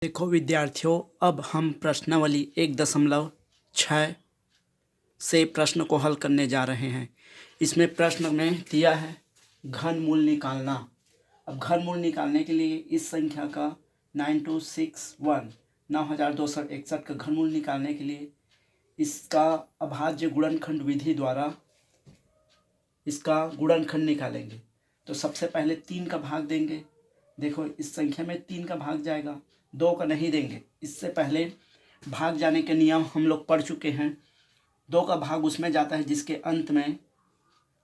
देखो विद्यार्थियों, अब हम प्रश्नावली 1.6 से प्रश्न को हल करने जा रहे हैं। इसमें प्रश्न में दिया है घनमूल निकालना। अब घनमूल निकालने के लिए इस संख्या का 9261 का घनमूल निकालने के लिए इसका अभाज्य गुणनखंड विधि द्वारा इसका गुणनखंड निकालेंगे। तो सबसे पहले 3 का भाग देंगे। देखो इस संख्या में 3 का भाग जाएगा, 2 का नहीं देंगे। इससे पहले भाग जाने के नियम हम लोग पढ़ चुके हैं। 2 का भाग उसमें जाता है जिसके अंत में,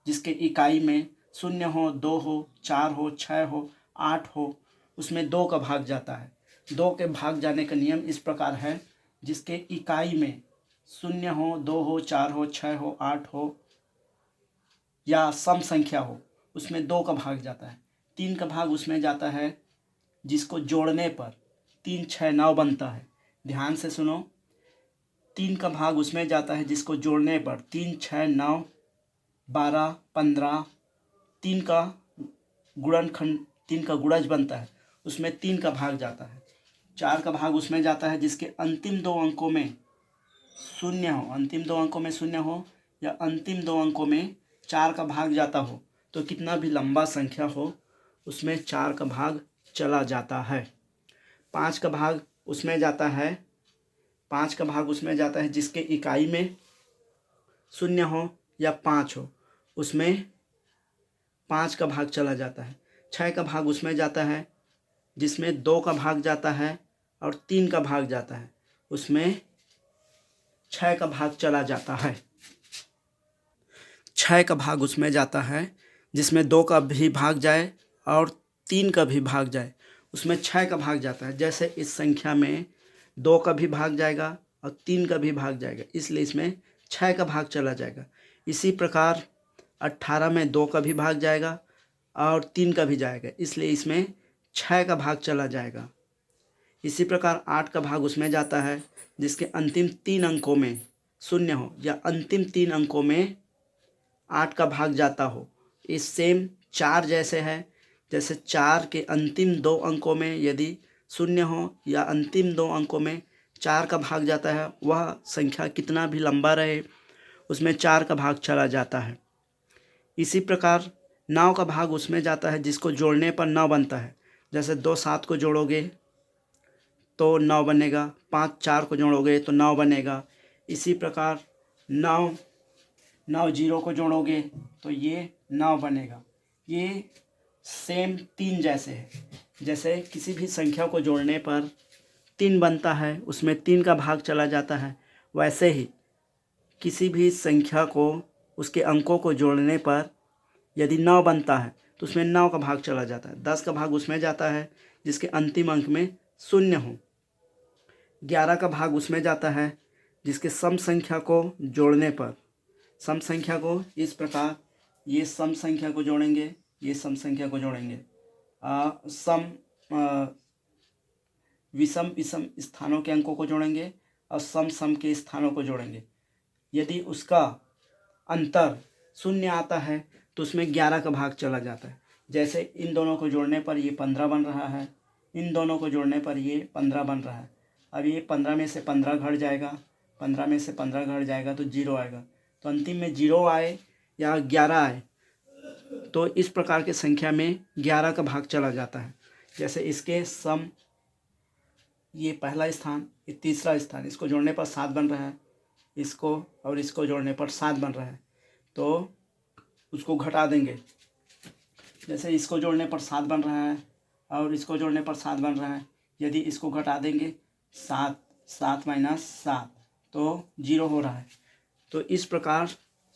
जिसके इकाई में 0 हो, 2 हो, 4 हो, 6 हो, 8 हो, उसमें 2 का भाग जाता है। 2 के भाग जाने का नियम इस प्रकार है, जिसके इकाई में 0 हो, 2 हो, 4 हो, 6 हो, 8 हो या सम संख्या हो, उसमें 2 का भाग जाता है। 3 का भाग उसमें जाता है जिसको जोड़ने पर 3, 6, 9 बनता है। ध्यान से सुनो, 3 का भाग उसमें जाता है जिसको जोड़ने पर 3, 6, 9, 12, 15, 3 का गुणनखंड, 3 का गुणज बनता है, उसमें 3 का भाग जाता है। 4 का भाग उसमें जाता है जिसके अंतिम 2 अंकों में 0 हो, अंतिम 2 अंकों में 0 हो या अंतिम 2 अंकों में 4 का भाग जाता हो। तो कितना भी लंबा संख्या हो उसमें 4 का भाग चला जाता है। 5 का भाग उसमें जाता है, 5 का भाग उसमें जाता है जिसके इकाई में 0 हो या 5 हो, उसमें 5 का भाग चला जाता है। 6 का भाग उसमें जाता है जिसमें 2 का भाग जाता है और 3 का भाग जाता है, उसमें 6 का भाग चला जाता है। 6 का भाग उसमें जाता है जिसमें 2 का भी भाग जाए और 3 का भी भाग जाए, उसमें 6 का भाग जाता है। जैसे इस संख्या में 2 का भी भाग जाएगा और 3 का भी भाग जाएगा, इसलिए इसमें 6 का भाग चला जाएगा। इसी प्रकार 18 में 2 का भी भाग जाएगा और 3 का भी जाएगा, इसलिए इसमें 6 का भाग चला जाएगा। इसी प्रकार 8 का भाग उसमें जाता है जिसके अंतिम 3 अंकों में 0 हो या अंतिम 3 अंकों में 8 का भाग जाता हो। इस सेम 4 जैसे है, जैसे 4 के अंतिम 2 अंकों में यदि 0 हो या अंतिम 2 अंकों में 4 का भाग जाता है, वह संख्या कितना भी लंबा रहे उसमें 4 का भाग चला जाता है। इसी प्रकार 9 का भाग उसमें जाता है जिसको जोड़ने पर 9 बनता है। जैसे 2 7 को जोड़ोगे तो 9 बनेगा, 5 4 को जोड़ोगे तो 9 बनेगा। इसी प्रकार 9 0 को जोड़ोगे तो ये 9 बनेगा। ये सेम 3 जैसे है, जैसे किसी भी संख्या को जोड़ने पर 3 बनता है, उसमें 3 का भाग चला जाता है, वैसे ही किसी भी संख्या को, उसके अंकों को जोड़ने पर यदि 9 बनता है तो उसमें 9 का भाग चला जाता है। 10 का भाग उसमें जाता है जिसके अंतिम अंक में 0 हो। 11 का भाग उसमें जाता है जिसके सम संख्या को जोड़ने पर, सम संख्या को इस प्रकार, ये सम संख्या को जोड़ेंगे, ये सम संख्या को जोड़ेंगे, विषम विषम स्थानों के अंकों को जोड़ेंगे और सम सम के स्थानों को जोड़ेंगे। यदि उसका अंतर 0 आता है तो उसमें 11 का भाग चला जाता है। जैसे इन दोनों को जोड़ने पर ये 15 बन रहा है, इन दोनों को जोड़ने पर ये 15 बन रहा है। अब ये 15 में से 15 घट जाएगा, 15 में से 15 घट जाएगा तो 0 आएगा। तो अंतिम में 0 आए या 11 आए तो इस प्रकार के संख्या में 11 का भाग चला जाता है। जैसे इसके सम, ये पहला स्थान, ये तीसरा स्थान, इसको जोड़ने पर 7 बन रहा है, इसको और इसको जोड़ने पर 7 बन रहा है, तो उसको घटा देंगे। जैसे इसको जोड़ने पर 7 बन रहा है और इसको जोड़ने पर 7 बन रहा है, यदि इसको घटा देंगे 7 -7 तो 0 हो रहा है। तो इस प्रकार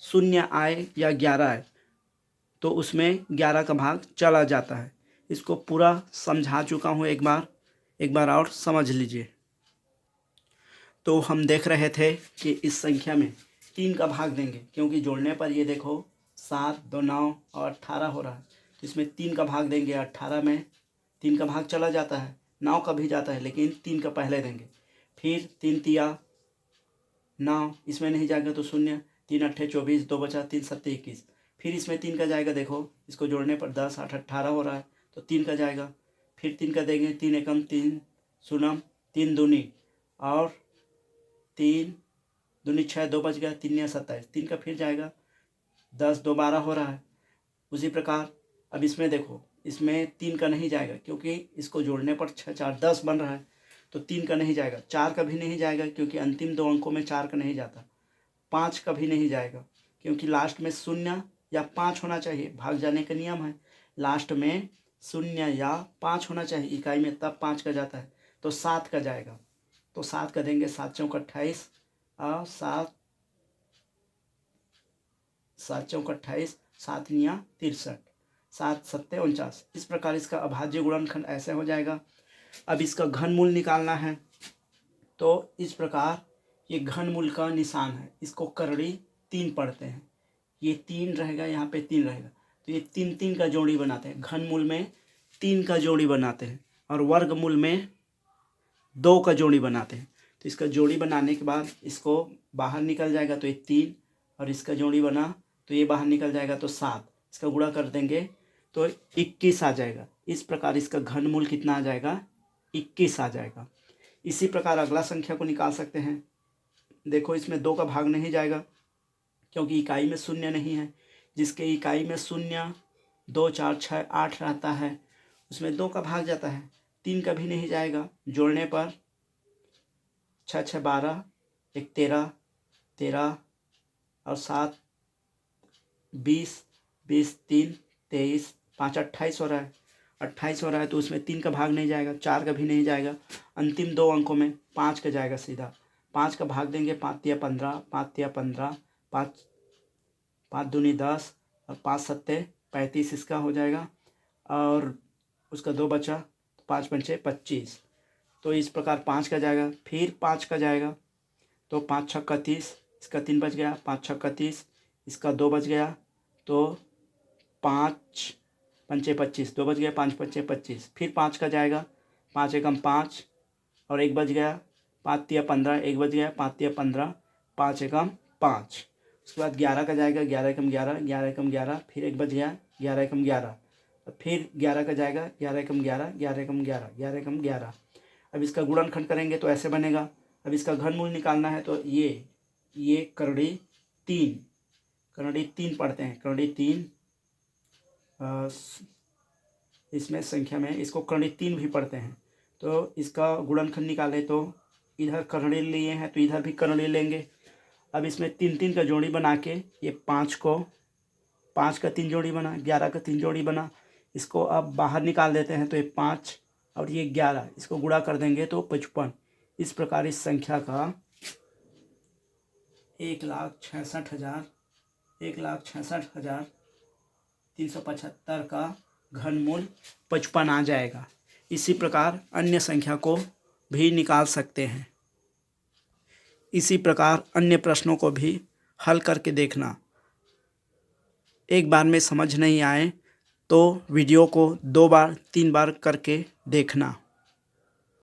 0 आए या 11 आए तो उसमें 11 का भाग चला जाता है। इसको पूरा समझा चुका हूँ, एक बार और समझ लीजिए। तो हम देख रहे थे कि इस संख्या में 3 का भाग देंगे, क्योंकि जोड़ने पर ये देखो 7 2 9 और 18 हो रहा है, तो इसमें 3 का भाग देंगे। 18 में 3 का भाग चला जाता है, 9 का भी जाता है, लेकिन 3 का पहले देंगे। फिर 3 तिया 9, इसमें नहीं जाएगा तो 0, 3 8 24, 2 बचा, 3 7 21। फिर इसमें 3 का जाएगा, देखो इसको जोड़ने पर 10 8 18 हो रहा है तो 3 का जाएगा। फिर 3 का देंगे, 3 एकम 3 शून्यम 3 दूनी और 3 दूनी 6, 2 बच गया, 3 या 27, 3 का फिर जाएगा 10, 2 12 हो रहा है। उसी प्रकार अब इसमें देखो, इसमें 3 का नहीं जाएगा क्योंकि इसको जोड़ने पर 6 4 10 बन रहा है, तो 3 का नहीं जाएगा। 4 का भी नहीं जाएगा क्योंकि अंतिम 2 अंकों में 4 का नहीं जाता। 5 का भी नहीं जाएगा क्योंकि लास्ट में 0 या 5 होना चाहिए, भाग जाने का नियम है, लास्ट में 0 या 5 होना चाहिए इकाई में, तब 5 का जाता है। तो 7 का जाएगा, तो 7 का देंगे, 7 चौक 28 और 7 चौक 28, 7 निया 63, 7 सत्ते 49। इस प्रकार इसका अभाज्य गुणनखंड ऐसे हो जाएगा। अब इसका घनमूल निकालना है, तो इस प्रकार ये घनमूल का निशान है, इसको करड़ी 3 पढ़ते हैं। ये 3 रहेगा, यहाँ पे 3 रहेगा, तो ये 3 3 का जोड़ी बनाते हैं। घनमूल में 3 का जोड़ी बनाते हैं और वर्गमूल में 2 का जोड़ी बनाते हैं। तो इसका जोड़ी बनाने के बाद इसको बाहर निकल जाएगा, तो ये 3, और इसका जोड़ी बना तो ये बाहर निकल जाएगा, तो 7। इसका गुणा कर देंगे तो 21 आ जाएगा। इस प्रकार इसका घनमूल कितना आ जाएगा, 21 आ जाएगा। इसी प्रकार अगला संख्या को निकाल सकते हैं। देखो, इसमें 2 का भाग नहीं जाएगा क्योंकि इकाई में 0 नहीं है। जिसके इकाई में 0, 2 4 6 8 रहता है, उसमें 2 का भाग जाता है। 3 का भी नहीं जाएगा, जोड़ने पर 6 6 12, 1 13, 13 और 7 20, 20 3 23, 5 28 हो रहा है। 28 हो रहा है तो उसमें 3 का भाग नहीं जाएगा, 4 का भी नहीं जाएगा। अंतिम 2 अंकों में 5 का जाएगा सीधा। 5 का भाग देंगे, 5 या 15, 5 या 15, 5 दूनी 10 और 5 सत्ते 35 इसका हो जाएगा, और उसका 2 बचा, 5 पंचे 25। तो इस प्रकार 5 का जाएगा, फिर 5 का जाएगा, तो 5 छक्का 30, इसका 3 बच गया, 5 छक्का 30, इसका 2 बच गया, तो 5 पंचे 25, 2 बच गया, 5 पंचे 25। फिर 5 का जाएगा, 5 एकम 5 और 1 बच गया, 5 तिया 15, 1 बच गया, 5 तिया 15, 5 एकम 5। उसके बाद 11 का जाएगा, 11 एकम 11, 11 एकम 11, फिर 1 बच गया, 11 एकम 11, फिर 11 का जाएगा, 11 एकम 11, 11 एकम 11, 11 एकम 11। अब इसका गुणनखंड करेंगे तो ऐसे बनेगा। अब इसका घनमूल निकालना है, तो ये करड़ी 3 पढ़ते हैं, करड़ी 3, इसमें संख्या में इसको करड़ी 3 भी पढ़ते हैं। तो इसका गुणनखंड निकाले तो इधर करड़ी लिए हैं तो इधर भी करड़ी लेंगे। अब इसमें 3 3 का जोड़ी बना के ये 5 का 3 जोड़ी बना, 11 का 3 जोड़ी बना, इसको अब बाहर निकाल देते हैं, तो ये 5 और ये 11, इसको गुणा कर देंगे तो 55। इस प्रकार इस संख्या का 1,66,375 का घनमूल 55 आ जाएगा। इसी प्रकार अन्य संख्या को भी निकाल सकते हैं। इसी प्रकार अन्य प्रश्नों को भी हल करके देखना। एक बार में समझ नहीं आए तो वीडियो को 2 बार 3 बार करके देखना।